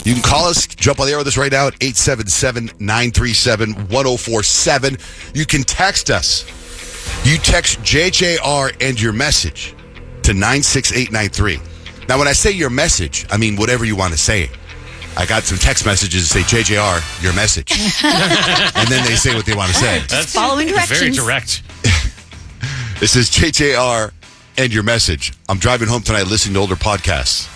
You can call us, jump on the air with us right now at 877-937-1047. You can text us. You text JJR and your message to 96893. Now, when I say your message, I mean whatever you want to say. I got some text messages that say, JJR, your message. And then they say what they want to say. That's following directions. Very direct. This is JJR and your message. I'm driving home tonight listening to older podcasts.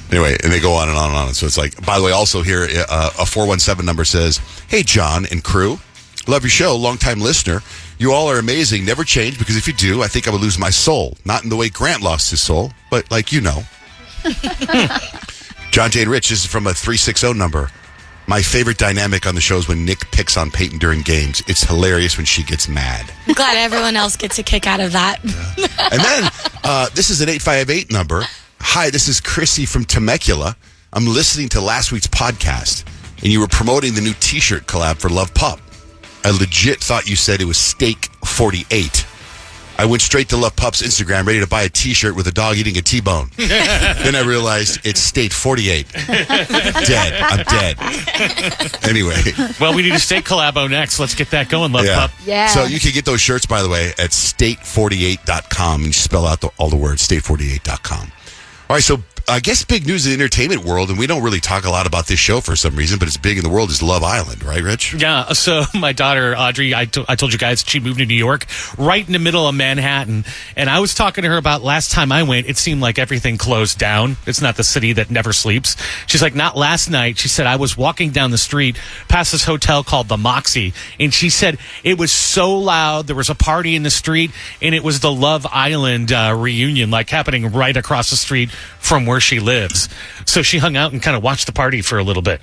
Anyway, and they go on and on and on. So it's like, by the way, also here, a 417 number says, hey, John and crew, love your show, longtime listener. You all are amazing. Never change, because if you do, I think I would lose my soul. Not in the way Grant lost his soul, but like you know. John, Jane, Rich, this is from a 360 number. My favorite dynamic on the show is when Nick picks on Peyton during games. It's hilarious when she gets mad. I'm glad everyone else gets a kick out of that. Yeah. And then, this is an 858 number. Hi, this is Chrissy from Temecula. I'm listening to last week's podcast, and you were promoting the new T-shirt collab for Love Pup. I legit thought you said it was Steak 48. I went straight to Love Pup's Instagram, ready to buy a T-shirt with a dog eating a T-bone. Then I realized it's State 48. Dead. I'm dead. Anyway. Well, we need a steak collabo next. Let's get that going, Love Pup. Yeah. So you can get those shirts, by the way, at state48.com. And you spell out all the words, state48.com. All right, so I guess big news in the entertainment world, and we don't really talk a lot about this show for some reason, but it's big in the world, is Love Island, right, Rich? Yeah, so my daughter, Audrey, I told you guys she moved to New York, right in the middle of Manhattan, and I was talking to her about last time I went, it seemed like everything closed down. It's not the city that never sleeps. She's like, not last night. She said, I was walking down the street past this hotel called the Moxie, and she said it was so loud, there was a party in the street, and it was the Love Island reunion, like happening right across the street from where she lives. So she hung out and kind of watched the party for a little bit.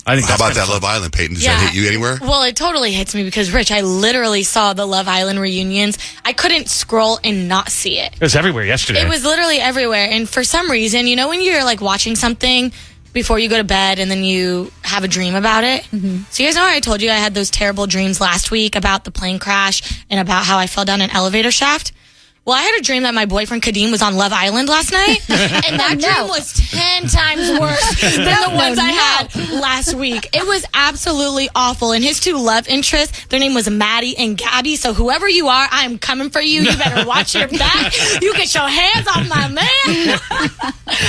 I think. How about that Love Island, Peyton? Does that hit you anywhere? Well, it totally hits me because, Rich, I literally saw the Love Island reunions. I couldn't scroll and not see it. It was everywhere yesterday. It was literally everywhere. And for some reason, you know when you're like watching something before you go to bed and then you have a dream about it? Mm-hmm. So you guys know I told you I had those terrible dreams last week about the plane crash and about how I fell down an elevator shaft? Well, I had a dream that my boyfriend Kadeem was on Love Island last night, and that dream was 10 times worse than the ones I had last week. It was absolutely awful, and his two love interests, their name was Maddie and Gabby, so whoever you are, I'm coming for you. You better watch your back. You get your hands off my man.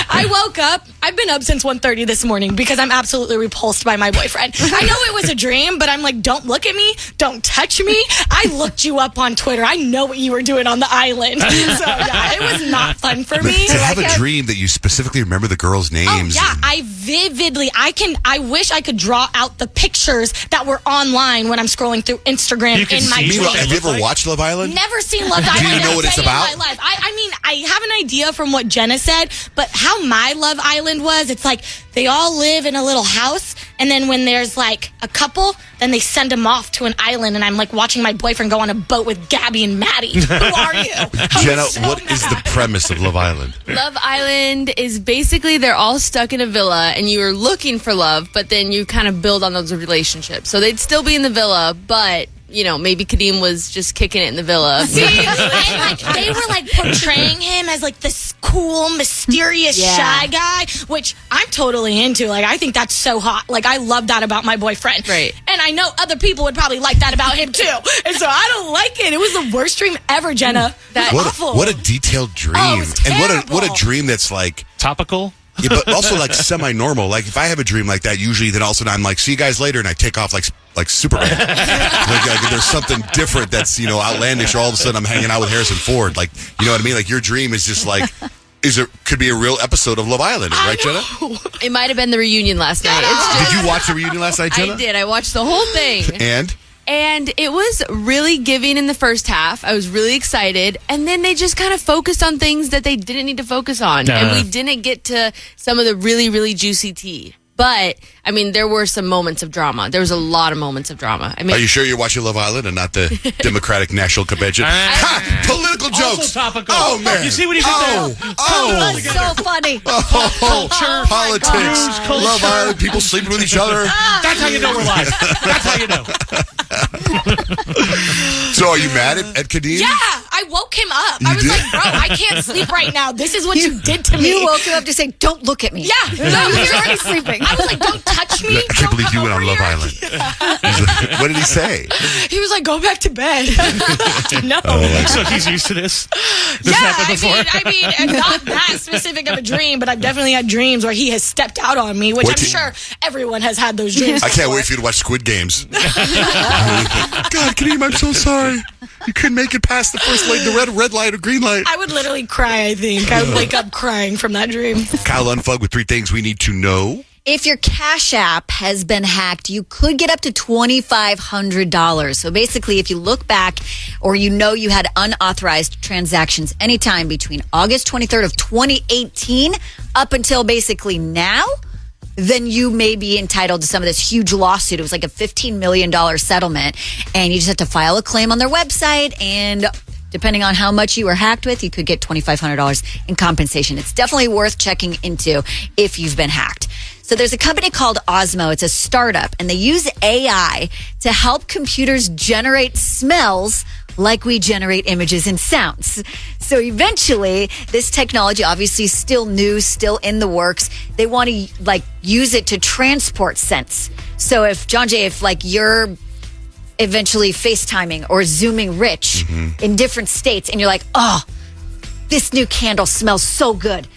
I woke up. I've been up since 1:30 this morning because I'm absolutely repulsed by my boyfriend. I know it was a dream, but I'm like, don't look at me. Don't touch me. I looked you up on Twitter. I know what you were doing on the island. So, yeah, it was not fun for me. To have a dream that you specifically remember the girls' names. Oh, yeah, I vividly, I wish I could draw out the pictures that were online when I'm scrolling through Instagram in my dreams. Have you ever watched Love Island? Never seen Love Island. Do you know what it's about? In my life. I mean, I have an idea from what Jenna said, but how my Love Island was, it's like they all live in a little house, and then when there's like a couple, then they send them off to an island, and I'm like watching my boyfriend go on a boat with Gabby and Maddie. Who are you? Jenna, what is the premise of Love Island? Love Island is basically they're all stuck in a villa and you are looking for love, but then you kind of build on those relationships. So they'd still be in the villa, but you know, maybe Kadeem was just kicking it in the villa. See, and like they were like portraying him as like this cool, mysterious, shy guy, which I'm totally into. Like, I think that's so hot. Like, I love that about my boyfriend. Right. And I know other people would probably like that about him too. And so I don't like it. It was the worst dream ever, Jenna. That awful. What a detailed dream. Oh, it was terrible. And what a dream that's like topical. Yeah, but also like semi-normal. Like if I have a dream like that, usually then all of a sudden I'm like, see you guys later, and I take off like Superman. like there's something different that's, you know, outlandish, or all of a sudden I'm hanging out with Harrison Ford. Like, you know what I mean? Like your dream is just like, could be a real episode of Love Island, right, Jenna? It might have been the reunion last night. Did you watch the reunion last night, Jenna? I did. I watched the whole thing. And it was really giving in the first half. I was really excited. And then they just kind of focused on things that they didn't need to focus on. And we didn't get to some of the really, really juicy tea. But, I mean, there were some moments of drama. There was a lot of moments of drama. I mean, are you sure you're watching Love Island and not the Democratic National Convention? Political topical jokes. Topical. Oh, man. You see what he did there? That's so funny. Culture, Politics. news, culture. Love Island. People sleeping with each other. That's how you know we're live. That's how you know. So are you mad at Kadeem? Yeah, I woke him up. You I was did? like, bro, I can't sleep right now. This is what you did to me. You woke him up to say, "Don't look at me." Yeah, no, He was you're already sleeping. I was like, don't touch me. I can't believe you went on Love Island. Island. What did he say? He was like, go back to bed. No. So he's used to this? This Yeah, happened before? I mean, and not that specific of a dream, but I've definitely had dreams where he has stepped out on me, which What I'm did- sure everyone has had those dreams. I can't wait for you to watch Squid Games. God, Kadeem, I'm so sorry. You couldn't make it past the first light, the red light or green light. I would literally cry, I think. I would wake up crying from that dream. Kyle Unfug with 3 things we need to know. If your Cash App has been hacked, you could get up to $2,500. So basically, if you look back or you know you had unauthorized transactions anytime between August 23rd of 2018 up until basically now, then you may be entitled to some of this huge lawsuit. It was like a $15 million settlement. And you just have to file a claim on their website. And depending on how much you were hacked with, you could get $2,500 in compensation. It's definitely worth checking into if you've been hacked. So there's a company called Osmo. It's a startup, and they use AI to help computers generate smells like we generate images and sounds. So eventually, this technology, obviously still new, still in the works, they want to use it to transport scents. So if, John Jay, if you're eventually FaceTiming or Zooming Rich in different states, and you're like, oh, this new candle smells so good,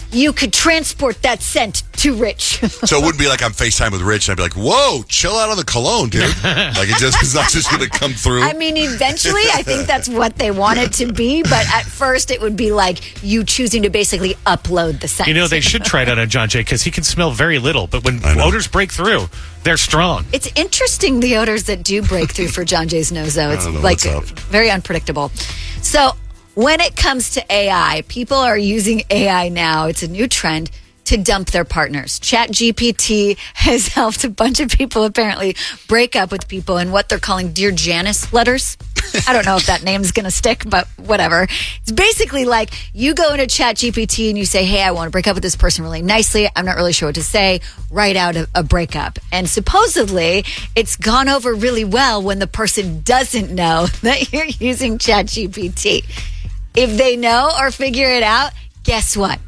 you could transport that scent to Rich. So it wouldn't be like I'm FaceTime with Rich and I'd be like, whoa, chill out on the cologne, dude. It's not just going to come through. I mean, eventually, I think that's what they want it to be. But at first, it would be like you choosing to basically upload the scent. You know, they should try that on John Jay because he can smell very little, but when odors break through, they're strong. It's interesting, the odors that do break through for John Jay's nose, though. It's don't know what's up. very unpredictable. So when it comes to AI, people are using AI now. It's a new trend to dump their partners. ChatGPT has helped a bunch of people apparently break up with people in what they're calling Dear Janice letters. I don't know if that name's going to stick, but whatever. It's basically like you go into ChatGPT and you say, hey, I want to break up with this person really nicely. I'm not really sure what to say. Write out a breakup. And supposedly it's gone over really well when the person doesn't know that you're using ChatGPT. If they know or figure it out, guess what?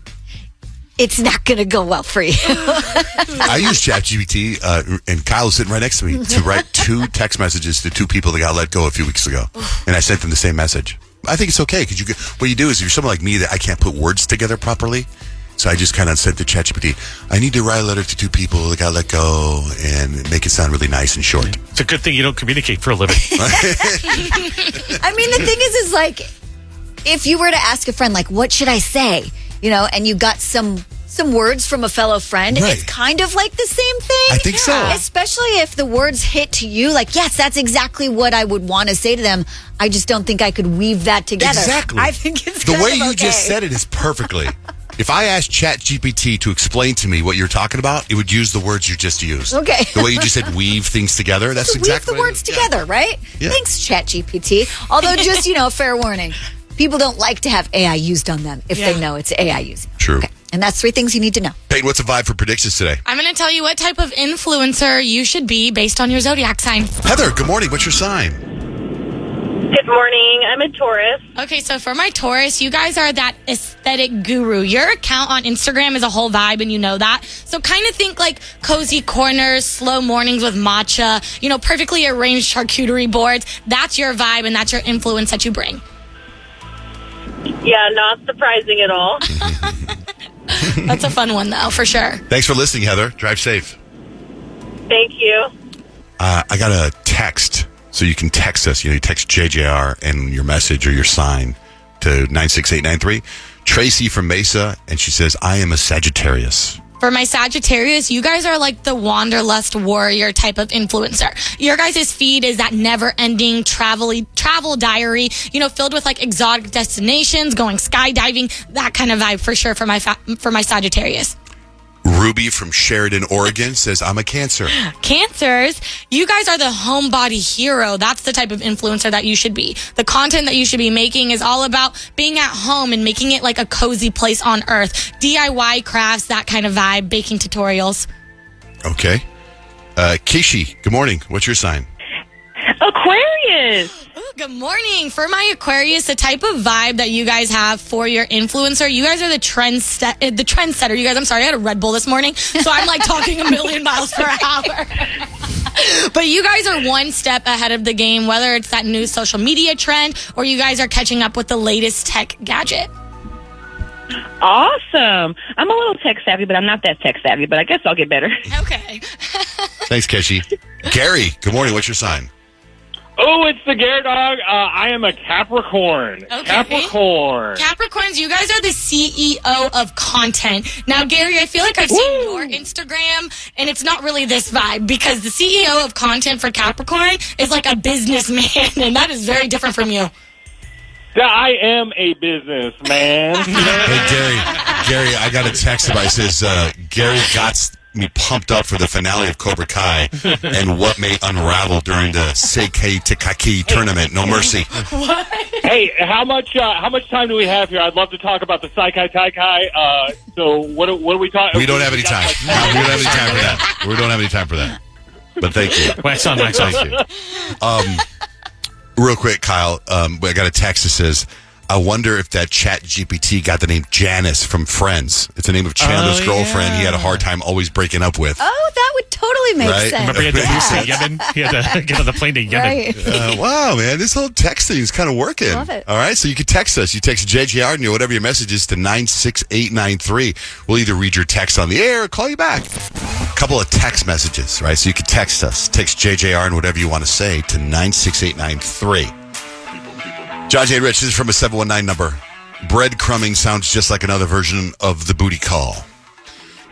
It's not going to go well for you. I use ChatGPT, and Kyle was sitting right next to me to write 2 text messages to 2 people that got let go a few weeks ago. And I sent them the same message. I think it's okay because what you do is if you're someone like me that I can't put words together properly. So I just kind of said to ChatGPT, I need to write a letter to 2 people that got let go and make it sound really nice and short. It's a good thing you don't communicate for a living. I mean, the thing is like, if you were to ask a friend, like, what should I say? You know, and you got some words from a fellow friend, Right. It's kind of like the same thing. I think so. Especially if the words hit to you, like, yes, that's exactly what I would want to say to them. I just don't think I could weave that together. Exactly. I think it's the kind way of you okay. just said it is perfectly. If I asked ChatGPT to explain to me what you're talking about, it would use the words you just used. Okay. The way you just said weave things together, that's So exactly weave the what it words is. together, right? Yeah. Thanks, ChatGPT. Although, just, fair warning. People don't like to have AI used on them if they know it's AI using them. True. Okay. And that's 3 things you need to know. Peyton, what's the vibe for predictions today? I'm going to tell you what type of influencer you should be based on your zodiac sign. Heather, good morning. What's your sign? Good morning. I'm a Taurus. Okay, so for my Taurus, you guys are that aesthetic guru. Your account on Instagram is a whole vibe, and you know that. So kind of think like cozy corners, slow mornings with matcha, perfectly arranged charcuterie boards. That's your vibe, and that's your influence that you bring. Yeah, not surprising at all. That's a fun one, though, for sure. Thanks for listening, Heather. Drive safe. Thank you. I got a text, so you can text us. You text JJR and your message or your sign to 96893. Tracy from Mesa, and she says, I am a Sagittarius. For my Sagittarius, you guys are like the wanderlust warrior type of influencer. Your guys' feed is that never-ending travel diary, filled with like exotic destinations, going skydiving, that kind of vibe for sure for my Sagittarius. Ruby from Sheridan, Oregon says, I'm a Cancer. Cancers, you guys are the homebody hero. That's the type of influencer that you should be. The content that you should be making is all about being at home and making it like a cozy place on earth. DIY crafts, that kind of vibe, baking tutorials. Okay. Kishi, good morning. What's your sign? Aquarius. Ooh, good morning. For my Aquarius, the type of vibe that you guys have for your influencer, you guys are the trendsetter. You guys, I'm sorry, I had a Red Bull this morning, so I'm like talking a million miles per hour. But you guys are one step ahead of the game, whether it's that new social media trend or you guys are catching up with the latest tech gadget. Awesome. I'm a little tech savvy, but I'm not that tech savvy, but I guess I'll get better. Okay. Thanks, Kishi. Gary, good morning. What's your sign? Oh, it's the Gare Dog. I am a Capricorn. Okay. Capricorn. Capricorns, you guys are the CEO of content. Now, Gary, I feel like I've seen your Instagram, and it's not really this vibe because the CEO of content for Capricorn is like a businessman, and that is very different from you. I am a businessman. Hey, Gary, I got a text about it. It says, Gary got me pumped up for the finale of Cobra Kai and what may unravel during the Seikei Tekaki tournament. No mercy. What? Hey, how much time do we have here? I'd love to talk about the Saikai Taikai. So what are we talking? We don't have any time. We don't have any time for that. We don't have any time for that. But thank you. Wax on, wax off. Thank you. Real quick, Kyle, I got a text that says, I wonder if that Chat GPT got the name Janice from Friends. It's the name of Chandler's girlfriend he had a hard time always breaking up with. Oh, that would totally make Right? sense. Remember he had to move to Yemen? He had to get on the plane to Yemen. Right. Wow, man, this whole text thing is kind of working. Love it. All right, so you can text us. You text JJR and whatever your message is to 96893. We'll either read your text on the air or call you back. A couple of text messages, right? So you can text us. Text JJR and whatever you want to say to 96893. John J. Rich, this is from a 719 number. Breadcrumbing sounds just like another version of the booty call.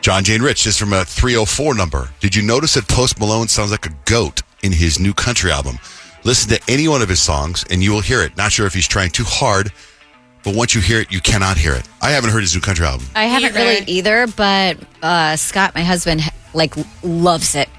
John J. Rich, this is from a 304 number. Did you notice that Post Malone sounds like a goat in his new country album? Listen to any one of his songs and you will hear it. Not sure if he's trying too hard, but once you hear it, you cannot hear it. I haven't heard his new country album. I haven't really either, but Scott, my husband, loves it.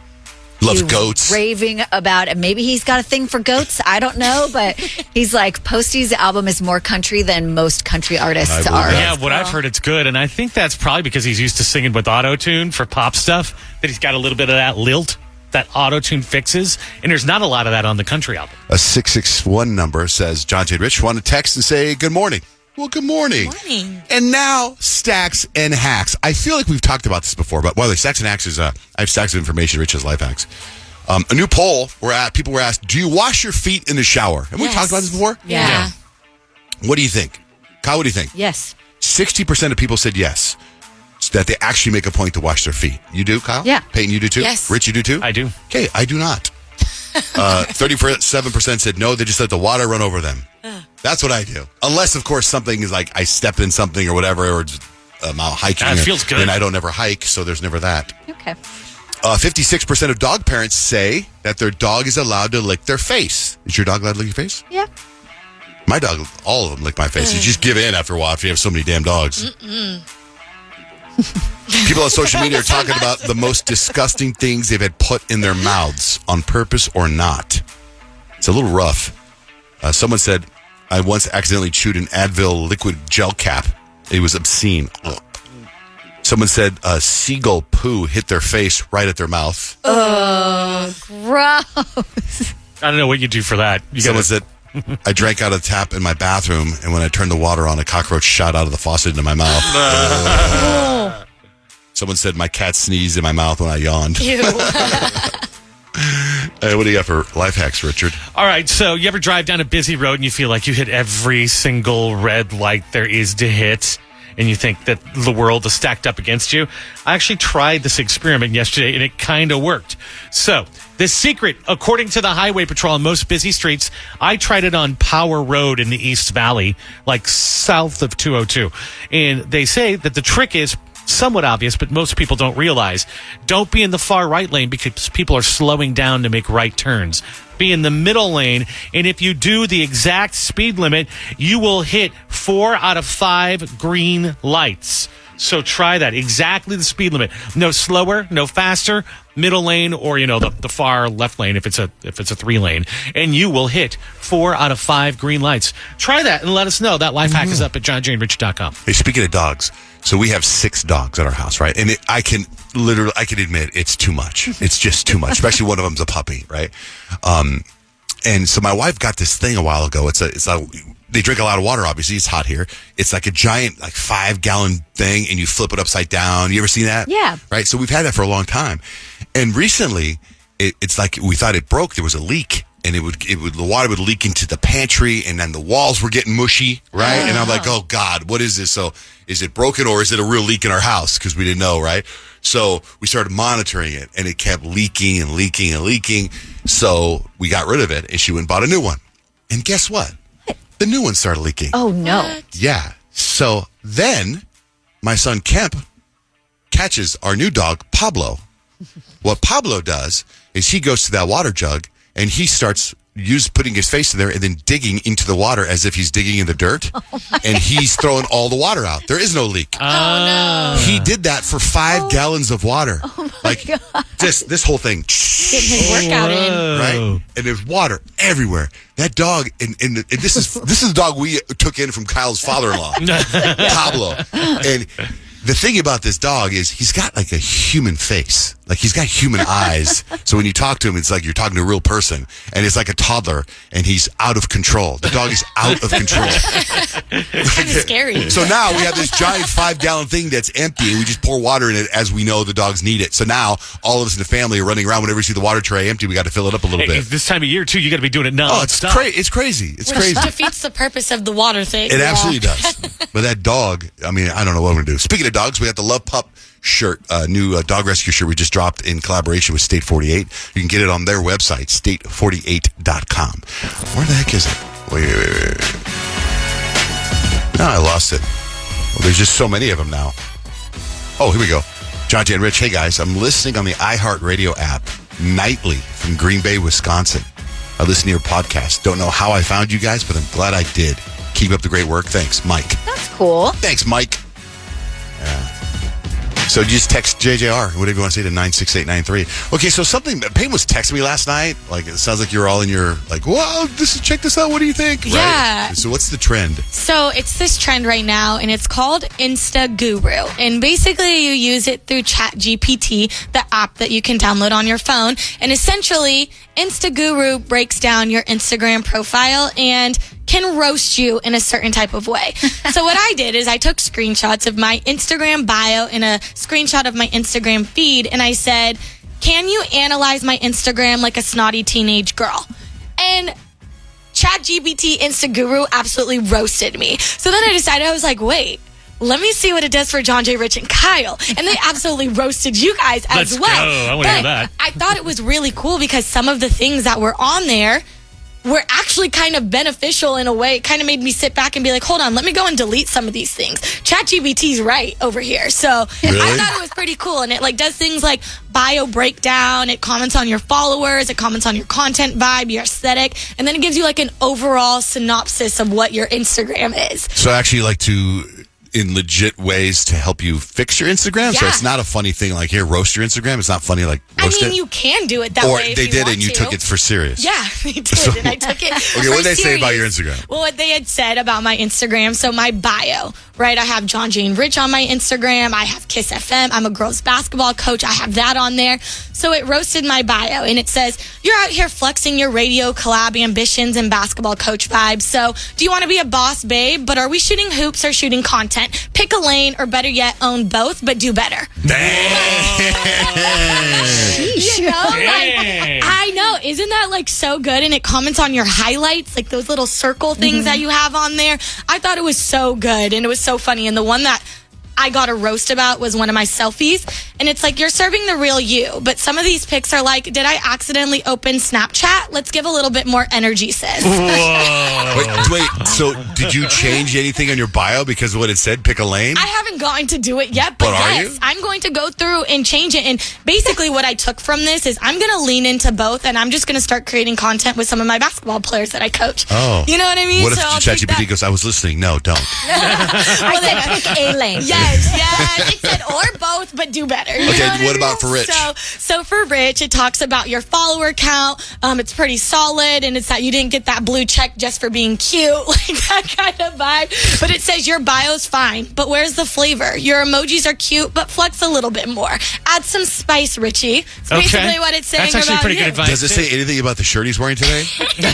Loves He's goats. raving about it. Maybe he's got a thing for goats. I don't know, but he's like, Posty's album is more country than most country artists I are. believe Yeah, what I've heard, it's good. And I think that's probably because he's used to singing with auto-tune for pop stuff, that he's got a little bit of that lilt that auto-tune fixes. And there's not a lot of that on the country album. A 661 number says, John J. Rich, want to text and say good morning. Well, good morning. Good morning. And now, Stacks and Hacks. I feel like we've talked about this before, but by the way, Stacks and Hacks is, I have stacks of information, Rich's life hacks. A new poll, people were asked, do you wash your feet in the shower? Have we talked about this before? Yeah. What do you think? Kyle, what do you think? Yes. 60% of people said yes, that they actually make a point to wash their feet. You do, Kyle? Yeah. Peyton, you do too? Yes. Rich, you do too? I do. Okay, I do not. 37% said no, they just let the water run over them. That's what I do. Unless, of course, something is like I stepped in something or whatever, or just, I'm out hiking. It feels good. And I don't ever hike, so there's never that. Okay. 56% of dog parents say that their dog is allowed to lick their face. Is your dog allowed to lick your face? Yeah. My dog, all of them lick my face. You just give in after a while if you have so many damn dogs. People on social media are talking about the most disgusting things they've had put in their mouths on purpose or not. It's a little rough. Someone said, I once accidentally chewed an Advil liquid gel cap. It was obscene. Ugh. Someone said a seagull poo hit their face right at their mouth. Gross. I don't know what you do for that. You Someone gotta, said, I drank out of the tap in my bathroom, and when I turned the water on, a cockroach shot out of the faucet into my mouth. Someone said my cat sneezed in my mouth when I yawned. Ew. Hey, what do you got for life hacks, Richard? All right, so you ever drive down a busy road and you feel like you hit every single red light there is to hit, and you think that the world is stacked up against you? I actually tried this experiment yesterday, and it kind of worked. So, the secret, according to the Highway Patrol on most busy streets, I tried it on Power Road in the East Valley, like south of 202. And they say that the trick is somewhat obvious, but most people don't realize. Don't be in the far right lane because people are slowing down to make right turns. Be in the middle lane, and if you do the exact speed limit, you will hit 4 out of 5 green lights. So try that. Exactly the speed limit. No slower, no faster, middle lane, or the far left lane if it's a 3-lane, and you will hit 4 out of 5 green lights. Try that and let us know. That life hack is up at johnjaneRich.com. Hey, speaking of dogs, so we have 6 dogs at our house, right? And I can admit it's too much. It's just too much, especially one of them's a puppy, right? And so my wife got this thing a while ago. They drink a lot of water, obviously. It's hot here. It's like a giant, 5-gallon thing, and you flip it upside down. You ever seen that? Yeah. Right? So we've had that for a long time. And recently, it's like we thought it broke. There was a leak, and the water would leak into the pantry, and then the walls were getting mushy, right? And I'm like, oh, God, what is this? So is it broken, or is it a real leak in our house? Because we didn't know, right? So we started monitoring it, and it kept leaking and leaking and leaking. So we got rid of it, and she went and bought a new one. And guess what? The new one started leaking. Oh, no. What? Yeah. So then my son Kemp catches our new dog, Pablo. What Pablo does is he goes to that water jug and he starts putting his face in there and then digging into the water as if he's digging in the dirt. And he's throwing all the water out. There is no leak. Oh, no. He did that for 5 gallons of water. God. This whole thing. Getting his workout in. Right? And there's water everywhere. That dog, and this is the dog we took in from Kyle's father-in-law, Pablo. And the thing about this dog is he's got like a human face. Like he's got human eyes. So when you talk to him, it's like you're talking to a real person. And it's like a toddler, and he's out of control. The dog is out of control. It's kind of scary. So now we have this giant 5-gallon thing that's empty, and we just pour water in it as we know the dogs need it. So now all of us in the family are running around whenever we see the water tray empty. We got to fill it up a little bit. This time of year, too, you got to be doing it now. Oh, it's crazy. It's Which crazy. defeats the purpose of the water thing. It absolutely does. But that dog, I don't know what I'm going to do. Speaking of dogs, we got the Love Pup shirt, new dog rescue shirt we just dropped in collaboration with State 48. You can get it on their website, state48.com. Where the heck is it? Wait. No, I lost it. Well, there's just so many of them now. Oh, here we go. John J. and Rich. Hey, guys, I'm listening on the iHeartRadio app nightly from Green Bay, Wisconsin. I listen to your podcast. Don't know how I found you guys, but I'm glad I did. Keep up the great work. Thanks, Mike. That's cool. Thanks, Mike. Yeah. So just text JJR, whatever you want to say, to 96893. Okay, so Payne was texting me last night. Like, it sounds like you're all in your, whoa, check this out. What do you think? Yeah. Right? So what's the trend? So it's this trend right now, and it's called Insta Guru. And basically, you use it through ChatGPT, the app that you can download on your phone. And essentially, Insta Guru breaks down your Instagram profile and can roast you in a certain type of way. So what I did is I took screenshots of my Instagram bio and a screenshot of my Instagram feed, and I said, can you analyze my Instagram like a snotty teenage girl? And ChatGPT Insta Guru absolutely roasted me. So then I decided, I was like, wait, let me see what it does for John J. Rich and Kyle. And they absolutely roasted you guys as Let's well. go. I want to hear that. I thought it was really cool because some of the things that were on there were actually kind of beneficial in a way. It kind of made me sit back and be like, hold on, let me go and delete some of these things. ChatGPT's right over here. So Really? I thought it was pretty cool. And it does things like bio breakdown. It comments on your followers. It comments on your content vibe, your aesthetic. And then it gives you an overall synopsis of what your Instagram is. So actually in legit ways to help you fix your Instagram? Yeah. So it's not a funny thing like, here, roast your Instagram? It's not funny roast it? You can do it that or way if they you did want and you to. took it for serious? Yeah, they did, and I took it. Okay, what did they say about your Instagram? Well, what they had said about my Instagram, so my bio, right? I have John Jane Rich on my Instagram. I have Kiss FM. I'm a girls basketball coach. I have that on there. So it roasted my bio, and it says, you're out here flexing your radio collab ambitions and basketball coach vibes. So do you want to be a boss babe, but are we shooting hoops or shooting content? Pick a lane, or better yet, own both, but do better. I know, isn't that so good? And it comments on your highlights, those little circle things that you have on there. I thought it was so good, and it was so funny. And the one that I got a roast about was one of my selfies, and it's you're serving the real you, but some of these pics are did I accidentally open Snapchat? Let's give a little bit more energy, sis. Wait, so did you change anything on your bio because of what it said, pick a lane? I haven't gotten to do it yet, but are yes, you? I'm going to go through and change it. And basically what I took from this is I'm going to lean into both, and I'm just going to start creating content with some of my basketball players that I coach. Oh. You know what I mean? What if So I'll take ChatGPT that. goes, I was listening? No, don't. I said pick a lane. Yes. Yes. It said or both, but do better. You know Okay, what I about for mean? Rich? So for Rich, it talks about your follower count. It's pretty solid, and it's that you didn't get that blue check just for being cute, like that kind of vibe. But it says your bio's fine, but where's the flavor? Your emojis are cute, but flex a little bit more. Add some spice, Richie. It's basically what it's saying. That's actually about pretty you. good advice. Does it say anything about the shirt he's wearing today?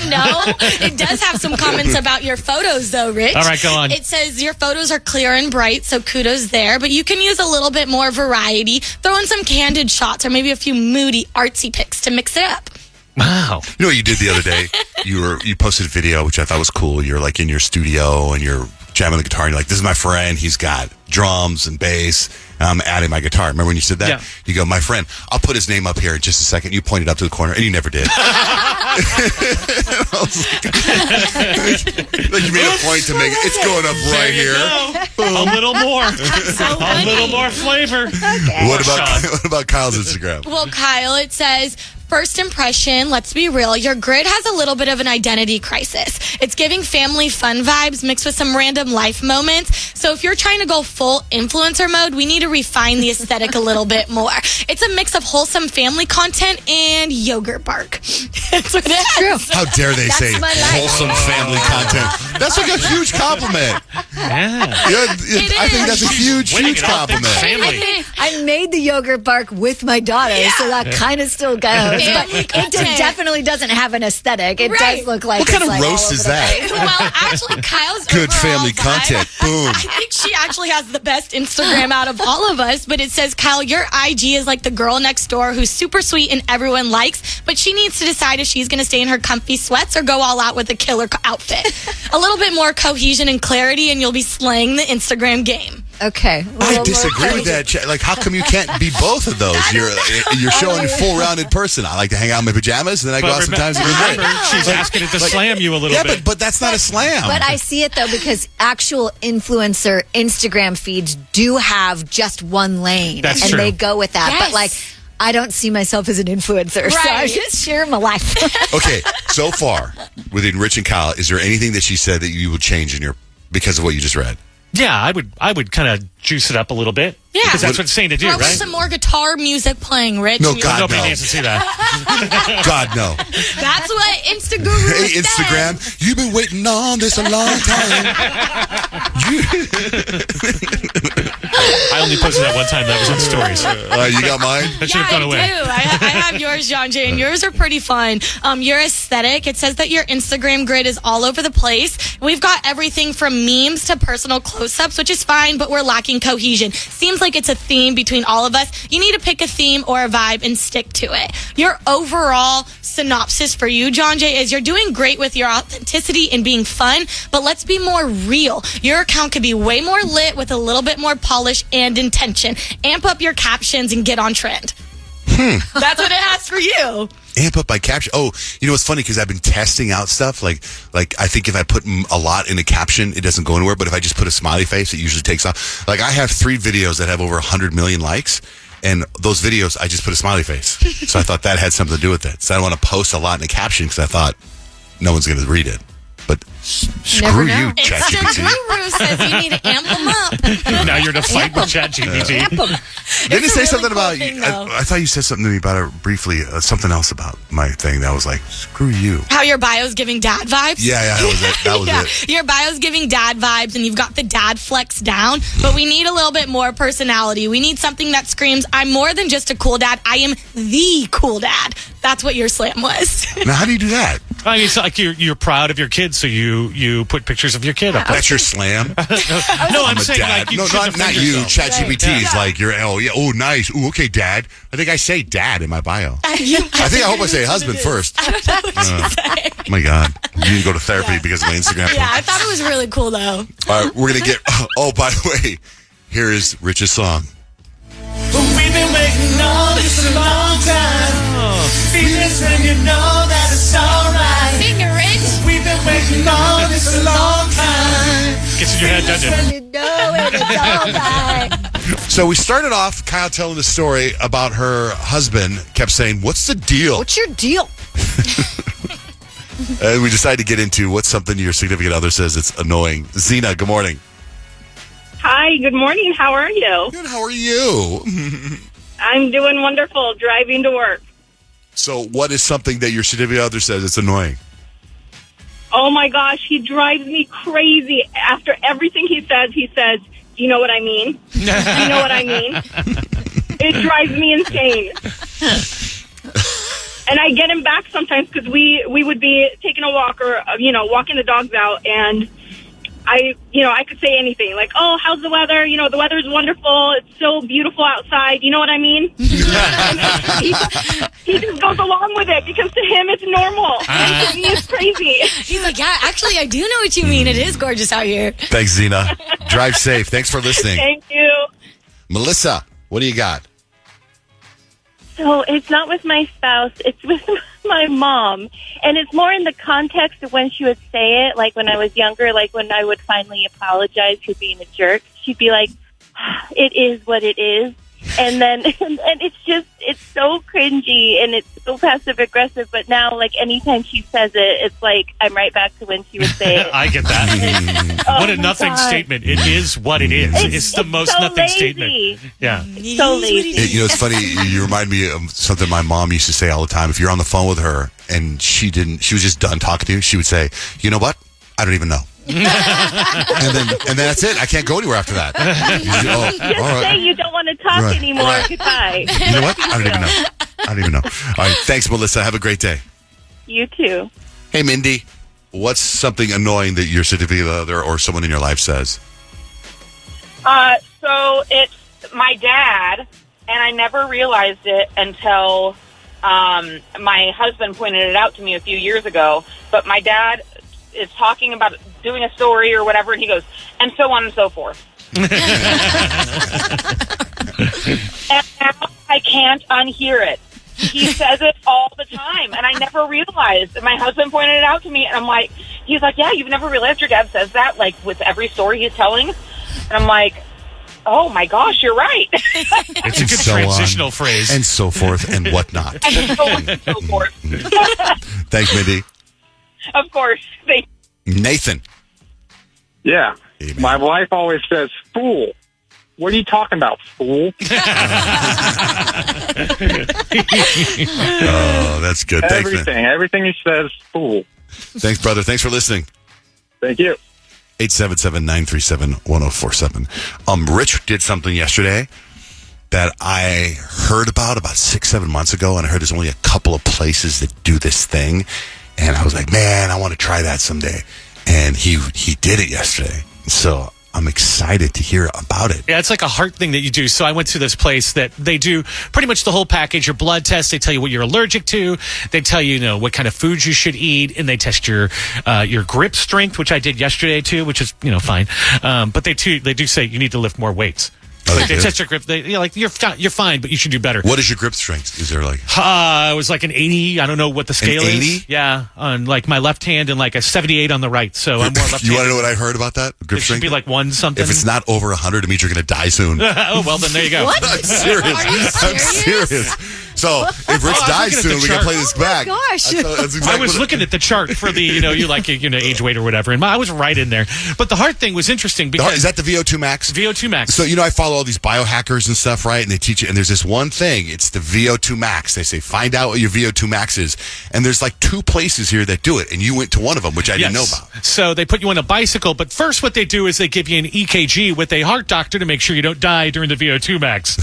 No, it does have some comments about your photos, though, Rich. All right, go on. It says your photos are clear and bright, so kudos there. But you can use a little bit more variety. Throw in some candid shots or maybe a few moody, artsy pics to mix it up. Wow. You know what you did the other day? You posted a video, which I thought was cool. You're like in your studio and you're jamming the guitar and you're like, this is my friend. He's got drums and bass. And I'm adding my guitar. Remember when you said that? Yeah. You go, my friend, I'll put his name up here in just a second. You pointed up to the corner and you never did. I was like you made a point to make it. It's going up right here. A little more. A little more flavor. What about Kyle's Instagram? Well, Kyle, it says, first impression, let's be real, your grid has a little bit of an identity crisis. It's giving family fun vibes mixed with some random life moments. So if you're trying to go full influencer mode, we need to refine the aesthetic a little bit more. It's a mix of wholesome family content and yogurt bark. That's what it is. True. How dare they say my life. wholesome family content? That's like a huge compliment. Yeah. I think that's a huge compliment. Family. I made the yogurt bark with my daughter, so that kind of still goes. But it definitely doesn't have an aesthetic. It does look like What kind it's of like roast is that? Well, actually, Kyle's Good overall family vibe, content. Boom. I think she actually has the best Instagram out of all of us, but it says, Kyle, your IG is like the girl next door who's super sweet and everyone likes, but she needs to decide if she's going to stay in her comfy sweats or go all out with a killer outfit. A little bit more cohesion and clarity, and you'll be slaying the Instagram game. Okay. I disagree with that. Like, how come you can't be both of those? You're showing full rounded person. I like to hang out in my pajamas, and then I go out sometimes in remember, bed. she's asking it to slam you a little bit. Yeah, but that's not a slam. But I see it though because actual influencer Instagram feeds do have just one lane, That's and true. they go with that. Yes. But like, I don't see myself as an influencer, so I Right. just share my life. Okay, so far within Rich and Kyle, is there anything that she said that you would change because of what you just read? Yeah, I would kind of juice it up a little bit. Yeah. Because that's what it's saying to do, Throw in right? some more guitar music playing, Rich. No, and God, Nobody no. needs to see that. God, no. That's what Instagram Hey, Instagram, you've been waiting on this a long time. I only posted that one time. That was on stories. You got mine? That should have gone away. I do. I have yours, John Jay, and yours are pretty fun. Your aesthetic, it says that your Instagram grid is all over the place. We've got everything from memes to personal close-ups, which is fine, but we're lacking cohesion. Seems like it's a theme between all of us. You need to pick a theme or a vibe and stick to it. Your overall synopsis for you, John Jay, is you're doing great with your authenticity and being fun, but let's be more real. Your account could be way more lit with a little bit more polish and intention. Amp up your captions and get on trend. That's what it has for you. Amp up my caption. Oh, you know, it's funny because I've been testing out stuff. Like I think if I put a lot in a caption, it doesn't go anywhere. But if I just put a smiley face, it usually takes off. Like I have 3 videos that have over 100 million likes. And those videos, I just put a smiley face. So I thought that had something to do with it. So I don't want to post a lot in a caption because I thought no one's going to read it. But screw know. you, ChatGPT. Guru says you need to amp them up. Now you're in a fight with ChatGPT. Didn't it say a really something cool about thing, I though. thought you said something to me about it briefly. Something else about my thing that was like, screw you. How your bio's giving dad vibes? Yeah, that was it. That was Yeah, it. your bio's giving dad vibes and you've got the dad flex down, but we need a little bit more personality. We need something that screams, I'm more than just a cool dad. I am the cool dad. That's what your slam was. Now, how do you do that? I mean, it's like you're proud of your kid, so you put pictures of your kid up. That's your slam? No, I'm I'm a saying dad. like you No, shouldn't not offend you. yourself. ChatGPT is like, you're, oh, nice. Ooh, okay, dad. I think I say dad in my bio. I hope I say husband first. Oh my God. You need to go to therapy because of my Instagram. Yeah, I thought it was really cool though. All right, we're going to get, oh, by the way, here is Rich's song. We've been waiting on this a long time. Feelings when you know that it's alright. Sing it, Rich. We've been waiting on this a long time. Gets in your head, doesn't it? You know it, it's all right. So we started off, Kyle telling the story about her husband, kept saying, what's the deal? What's your deal? And we decided to get into what's something your significant other says it's annoying. Zena, good morning. Hi, good morning. How are you? Good. How are you? I'm doing wonderful, driving to work. So, what is something that your significant other says that's annoying? Oh my gosh, he drives me crazy. After everything he says, do you know what I mean? Do you know what I mean? It drives me insane. And I get him back sometimes because we would be taking a walk or, walking the dogs out, and I could say anything like, "Oh, how's the weather? The weather's wonderful. It's so beautiful outside." You know what I mean? he just goes along with it because to him it's normal. And to me it's crazy. He's like, yeah, actually, I do know what you mean. It is gorgeous out here. Thanks, Zena. Drive safe. Thanks for listening. Thank you. Melissa, what do you got? So it's not with my spouse, it's with my mom. And it's more in the context of when she would say it, like when I was younger, like when I would finally apologize for being a jerk. She'd be like, "It is what it is." And then, and it's so cringy and it's so passive aggressive. But now, like anytime she says it, it's like I'm right back to when she would say it. I get that. What a nothing statement. It is what it is. It's the most so nothing lazy. statement. Yeah. It's so lazy. It's funny. You remind me of something my mom used to say all the time. If you're on the phone with her and she was just done talking to you, she would say, "You know what? I don't even know." and then that's it. I can't go anywhere after that. Just say you don't want to talk anymore. Right. Goodbye. You know what? I don't even know. All right. Thanks, Melissa. Have a great day. You too. Hey, Mindy. What's something annoying that your significant other or someone in your life says? So it's my dad, and I never realized it until my husband pointed it out to me a few years ago. But my dad is talking about doing a story or whatever, and he goes, "and so on and so forth." And now I can't unhear it. He says it all the time, and I never realized. And my husband pointed it out to me, and I'm like, he's like, "Yeah, you've never realized your dad says that, like, with every story he's telling?" And I'm like, "Oh my gosh, you're right." It's a good transitional phrase. And so forth and whatnot. And so on and so forth. Thanks, Mindy. Of course. Nathan. Yeah. Amen. My wife always says, "Fool." What are you talking about, fool? Oh, that's good. Thanks, man. Everything he says, fool. Thanks, brother. Thanks for listening. Thank you. 877-937-1047. Rich did something yesterday that I heard about 6-7 months ago, and I heard there's only a couple of places that do this thing. And I was like, man, I want to try that someday. And he did it yesterday. So I'm excited to hear about it. Yeah, it's like a heart thing that you do. So I went to this place that they do pretty much the whole package. Your blood test, they tell you what you're allergic to. They tell you, what kind of foods you should eat, and they test your grip strength, which I did yesterday too, which is fine. But they do say you need to lift more weights. Oh, they test your grip. You're fine, but you should do better. What is your grip strength? Is there like? It was like an 80. I don't know what the scale an 80? is. Yeah, on like my left hand and like a 78 on the right. So I'm more left-handed. You want to know what I heard about that? Grip It strength? should be like 1 something. If it's not over 100, it means you're going to die soon. Oh, well, then there you go. What? I'm serious. Are you I'm serious. So if Rich dies soon, we can play this back. gosh. That's exactly I was looking at the chart for the, you like, age weight or whatever, and I was right in there. But the heart thing was interesting because Is that the VO2 max? VO2 max. So, I follow all these biohackers and stuff, right? And they teach it. And there's this one thing. It's the VO2 max. They say, find out what your VO2 max is. And there's like 2 places here that do it. And you went to one of them, which I didn't know about. So they put you on a bicycle. But first what they do is they give you an EKG with a heart doctor to make sure you don't die during the VO2 max.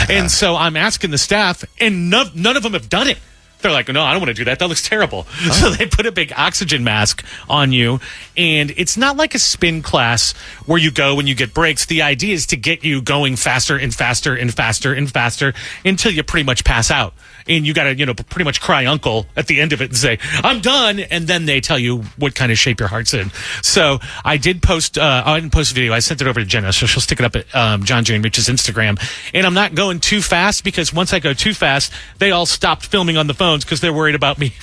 And so I'm asking the staff, and none of them have done it. They're like, no, I don't want to do that. That looks terrible. Oh. So they put a big oxygen mask on you, and it's not like a spin class where you go when you get breaks. The idea is to get you going faster and faster and faster and faster until you pretty much pass out. And you got to, pretty much cry uncle at the end of it and say, I'm done. And then they tell you what kind of shape your heart's in. So I didn't post a video. I sent it over to Jenna, so she'll stick it up at John J. and Rich's Instagram. And I'm not going too fast because once I go too fast, they all stopped filming on the phone. phones because they're worried about me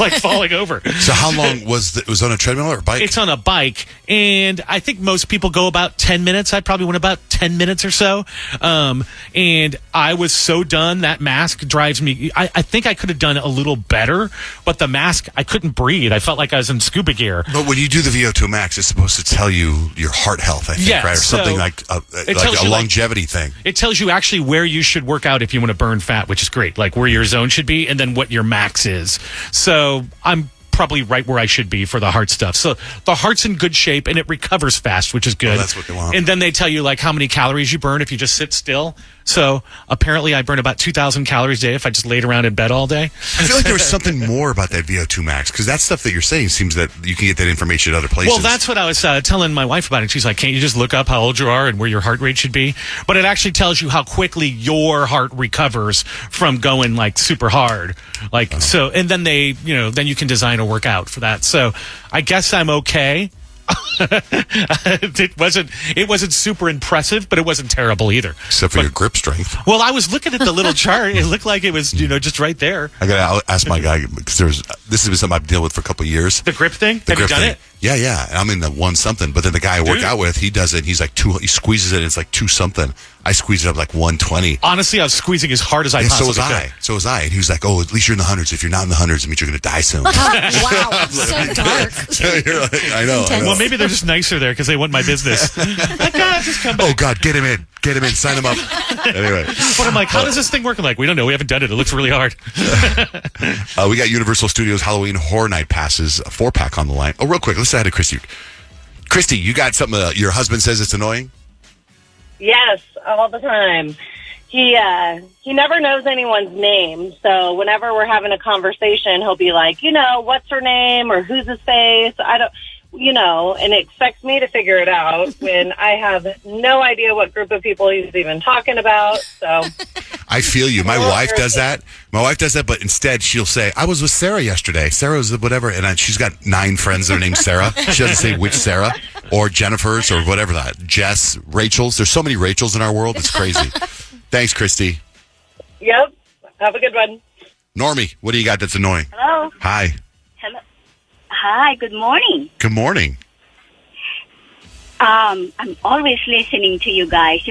like falling over. So how long it was on a treadmill or a bike? It's on a bike, and I think most people go about 10 minutes. I probably went about 10 minutes or so. And I was so done. That mask drives me. I think I could have done a little better, but the mask, I couldn't breathe. I felt like I was in scuba gear. But when you do the VO2 max, it's supposed to tell you your heart health, I think, Yeah, right? Or something so like it tells a you, longevity thing. It tells you actually where you should work out if you want to burn fat, which is great, like where your zone should be and then what your max is. So I'm probably right where I should be for the heart stuff. So the heart's in good shape and it recovers fast, which is good. Oh, that's what they want. And then they tell you like how many calories you burn if you just sit still. So apparently I burn about 2,000 calories a day if I just laid around in bed all day. I feel like there was something more about that VO2 max, because that stuff that you're saying seems that you can get that information at other places. Well, that's what I was telling my wife about it. She's like, can't you just look up how old you are and where your heart rate should be? But it actually tells you how quickly your heart recovers from going like super hard. Like, so, and then then you can design a workout for that. So I guess I'm okay. It wasn't super impressive, but it wasn't terrible either. Except for your grip strength. Well, I was looking at the little chart. It looked like it was, just right there. I gotta ask my guy, because this has been something I've dealt with for a couple of years. The grip thing? Have you done it? Yeah. I'm in the 1 something, but then the guy I work out with, he does it. He's like he squeezes it. And it's like 2 something. I squeeze it up like 120. Honestly, I was squeezing as hard as I possibly could. So was I. And he was like, "Oh, at least you're in the hundreds. If you're not in the hundreds, it means you're going to die soon." Wow, so dark. So you're like, I know. Well, maybe they're just nicer there because they want my business. Like, God, just come back. Oh God, get him in, sign him up. Anyway, but I'm like, how does this thing work? I'm like, we don't know. We haven't done it. It looks really hard. We got Universal Studios Halloween Horror Night passes, a 4-pack on the line. Oh, real quick, let's say hi to Christy. Christy, you got something your husband says it's annoying? Yes, all the time. He never knows anyone's name, so whenever we're having a conversation, he'll be like, what's her name or who's his face? I don't, and expects me to figure it out when I have no idea what group of people he's even talking about. So I feel you. My wife does that. But instead she'll say, "I was with Sarah yesterday. Sarah was whatever," and she's got 9 friends that are named Sarah. She doesn't say which Sarah or Jennifer's or whatever that. Jess, Rachel's. There's so many Rachels in our world. It's crazy. Thanks, Christy. Yep. Have a good one. Normie, what do you got that's annoying? Hello. Hi. Hello. Hi. Good morning. Good morning. I'm always listening to you guys.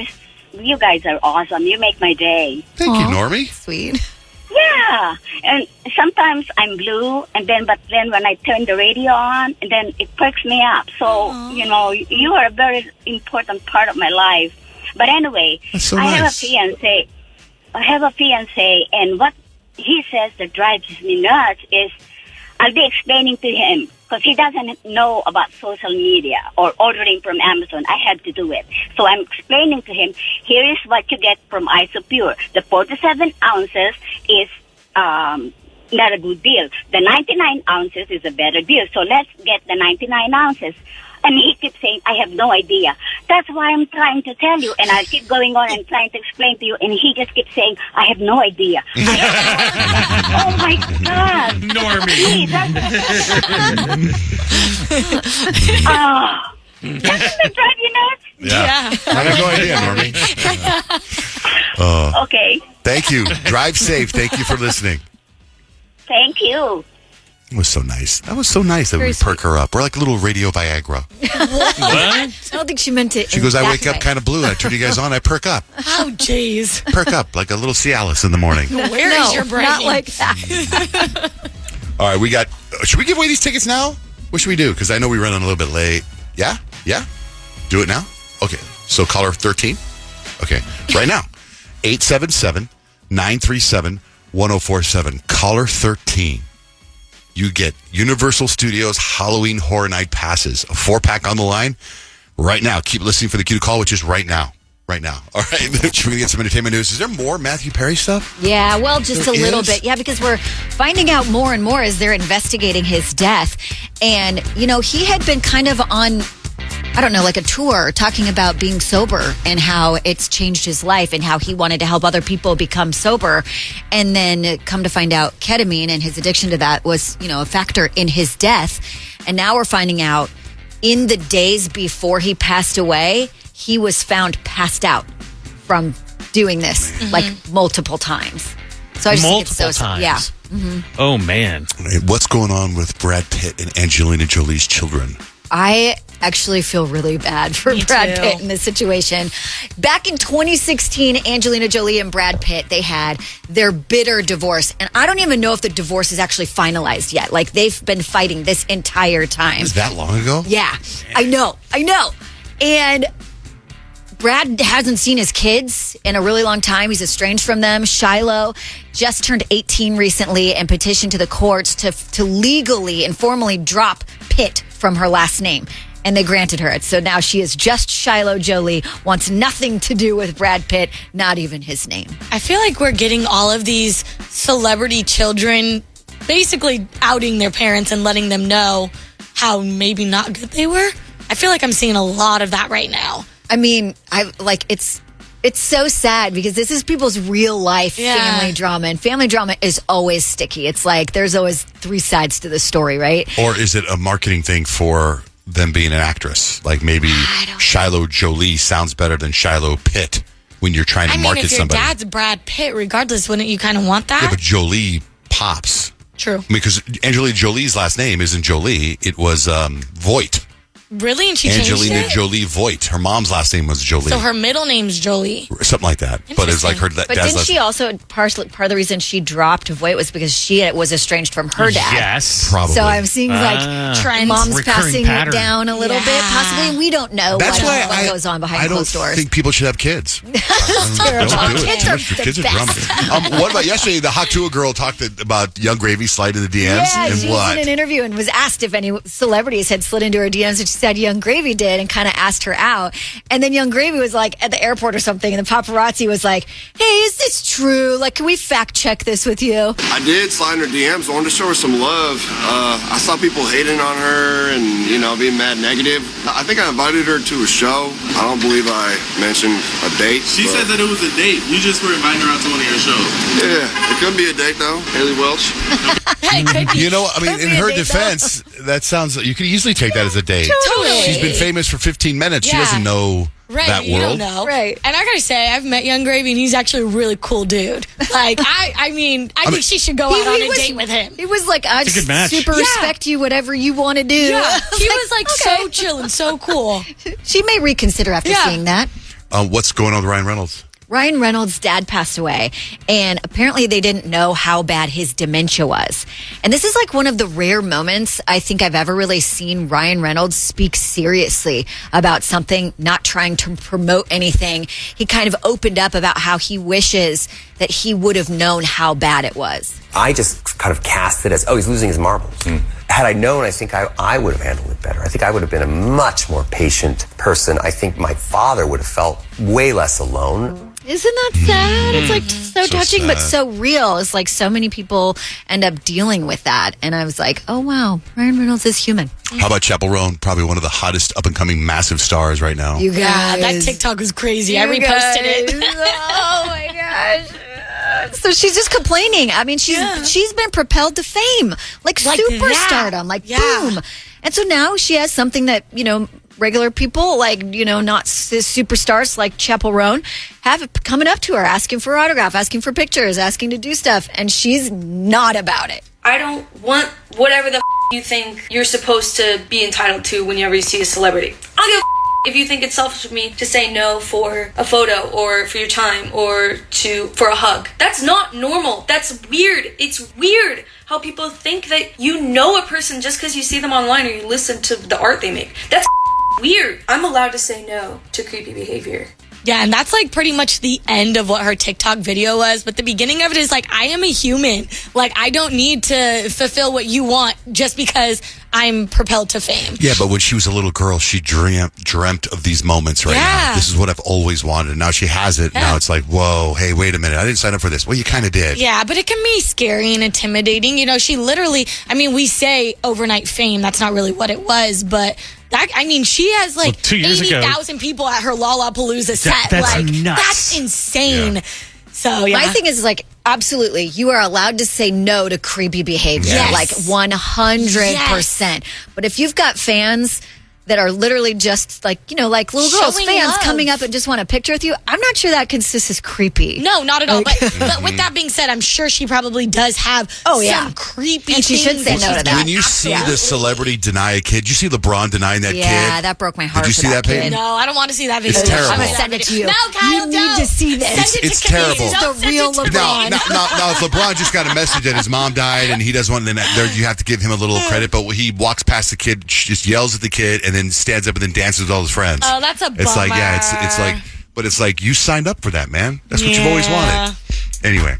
You guys are awesome. You make my day. Thank you, Normie. Sweet. Yeah. And sometimes I'm blue, but then when I turn the radio on, and then it perks me up. So, you are a very important part of my life. But anyway, that's so I nice. have a fiancé, and what he says that drives me nuts is I'll be explaining to him, because he doesn't know about social media or ordering from Amazon. I have to do it. So I'm explaining to him, here is what you get from Isopure. The 47 ounces is not a good deal. The 99 ounces is a better deal. So let's get the 99 ounces. And he keeps saying, I have no idea. That's why I'm trying to tell you. And I keep going on and trying to explain to you. And he just keeps saying, I have no idea. Oh, my God. Normie. Doesn't that drive you nuts? Yeah. I have no idea, Normie. Okay. Thank you. Drive safe. Thank you for listening. Thank you. It was so nice. That was so nice that we perk her up. We're like a little radio Viagra. What? I don't think she meant it. She goes, I wake up kind of blue. I turn you guys on. I perk up. Oh, jeez. Perk up like a little Cialis in the morning. Where is your brain? Not like that. All right, we got... Should we give away these tickets now? What should we do? Because I know we run on a little bit late. Yeah? Yeah? Do it now? Okay. So caller 13? Okay. Right now. 877-937-1047. Caller 13. You get Universal Studios Halloween Horror Night passes. A 4-pack on the line right now. Keep listening for the cue to call, which is right now. Right now. All right. Should we get some entertainment news? Is there more Matthew Perry stuff? Yeah, well, just There a little is? bit. Yeah, because we're finding out more and more as they're investigating his death. And, he had been kind of on, I don't know, like a tour talking about being sober and how it's changed his life and how he wanted to help other people become sober. And then come to find out ketamine and his addiction to that was, a factor in his death. And now we're finding out in the days before he passed away, he was found passed out from doing this like multiple times. So I just think it's Multiple times. Yeah. Oh, man. What's going on with Brad Pitt and Angelina Jolie's children? I actually feel really bad for Brad too. Pitt in this situation. Back in 2016, Angelina Jolie and Brad Pitt, they had their bitter divorce. And I don't even know if the divorce is actually finalized yet. Like, they've been fighting this entire time. Is that long ago? Yeah, I know. And Brad hasn't seen his kids in a really long time. He's estranged from them. Shiloh just turned 18 recently and petitioned to the courts to legally and formally drop Pitt from her last name. And they granted her it. So now she is just Shiloh Jolie, wants nothing to do with Brad Pitt, not even his name. I feel like we're getting all of these celebrity children basically outing their parents and letting them know how maybe not good they were. I feel like I'm seeing a lot of that right now. I mean, it's so sad because this is people's real life family drama, and family drama is always sticky. It's like there's always three sides to the story, right? Or is it a marketing thing for them being an actress? Like maybe Shiloh Jolie sounds better than Shiloh Pitt when you're trying to market if your somebody. dad's Brad Pitt, regardless, wouldn't you kind of want that? Yeah, but Jolie pops. True. Because Angelina Jolie's last name isn't Jolie. It was Voight. Really? And she changed Angelina it? Jolie Voight. Her mom's last name was Jolie. So her middle name's Jolie. Something like that. But it's like her But dad's didn't last she also, part of the reason she dropped Voight was because she was estranged from her dad. Yes. Probably. So I'm seeing like Trends. mom's Recurring passing pattern. it down a little bit, possibly. We don't know That's why what goes on behind closed I don't doors. think people should have kids. terrible. Don't do it. Kids Too are much- the Kids are best. drama. What about yesterday? The Hot Tour girl talked about Young Gravy slide in the DMs. Yeah, and she what? was in an interview and was asked if any celebrities had slid into her DMs, and she said Young Gravy did, and kind of asked her out. And then Young Gravy was like at the airport or something, and the paparazzi was like, "Hey, is this true? Like, can we fact check this with you?" I did slide in her DMs. I wanted to show her some love. I saw people hating on her and, being mad negative. I think I invited her to a show. I don't believe I mentioned a date. She said that it was a date. You just were inviting her out to one of your shows. Yeah, it could be a date, though. Haley Welch. In her defense, that sounds, you could easily take that as a date. Totally. She's been famous for 15 minutes. She Yeah. doesn't know that You world. don't know. Right. And I gotta say, I've met Young Gravy, and he's actually a really cool dude. Like, I think she should go out on a date with him. He was like, "I It's a good match. super Yeah. respect you, whatever you want to do." Yeah, he was like okay. so chill and so cool. She may reconsider after Yeah. seeing that. What's going on with Ryan Reynolds? Ryan Reynolds' dad passed away, and apparently they didn't know how bad his dementia was. And this is like one of the rare moments I think I've ever really seen Ryan Reynolds speak seriously about something, not trying to promote anything. He kind of opened up about how he wishes that he would have known how bad it was. I just kind of cast it as, he's losing his marbles. Had I known, I think I would have handled it better. I think I would have been a much more patient person. I think my father would have felt way less alone. Isn't that sad? It's like so touching, but sad. so real. It's like so many people end up dealing with that. And I was like, oh, wow, Ryan Reynolds is human. How about Chappell Roan? Probably one of the hottest up-and-coming massive stars right now. You guys. Yeah, that TikTok was crazy. I reposted it. Oh, my gosh. So she's just complaining. I mean, she's been propelled to fame, like superstardom, like boom. And so now she has something that, regular people, like, not superstars like Chappell Roan, have coming up to her, asking for autograph, asking for pictures, asking to do stuff. And she's not about it. I don't want whatever the you think you're supposed to be entitled to whenever you see a celebrity. I don't give a if you think it's selfish of me to say no for a photo or for your time or for a hug. That's not normal. That's weird. It's weird how people think that you know a person just because you see them online or you listen to the art they make. That's weird. I'm allowed to say no to creepy behavior. Yeah, and that's like pretty much the end of what her TikTok video was. But the beginning of it is like, I am a human. Like, I don't need to fulfill what you want just because I'm propelled to fame. Yeah, but when she was a little girl, she dreamt of these moments right now. This is what I've always wanted. Now she has it. Now it's like, whoa, hey, wait a minute. I didn't sign up for this. Well, you kind of did. Yeah, but it can be scary and intimidating. She literally, we say overnight fame. That's not really what it was, but... she has like 2 years ago, 80,000 people at her Lollapalooza set. That's nuts. That's insane. Yeah. So, yeah. My thing is like, absolutely, you are allowed to say no to creepy behavior. Yes. Like 100%. But if you've got fans that are literally just like, like little girls, Showing fans love. coming up and just want a picture with you. I'm not sure that consists as creepy. No, not at all. But with that being said, I'm sure she probably does have some creepy And she should things say no to that. When you see the celebrity deny a kid, you see LeBron denying that kid. Yeah, that broke my heart. Did you see that, Peyton? No, I don't want to see that video. It's terrible. I'm going to send it to you. No, Kyle, you need to see this. It's terrible. It's the real LeBron. Now, if LeBron just got a message that his mom died and he doesn't want, then you have to give him a little credit. But he walks past the kid, just yells at the kid, and then stands up and then dances with all his friends. Oh, that's a bummer. It's like, it's like, but it's like you signed up for that, man. That's what you've always wanted. Anyway,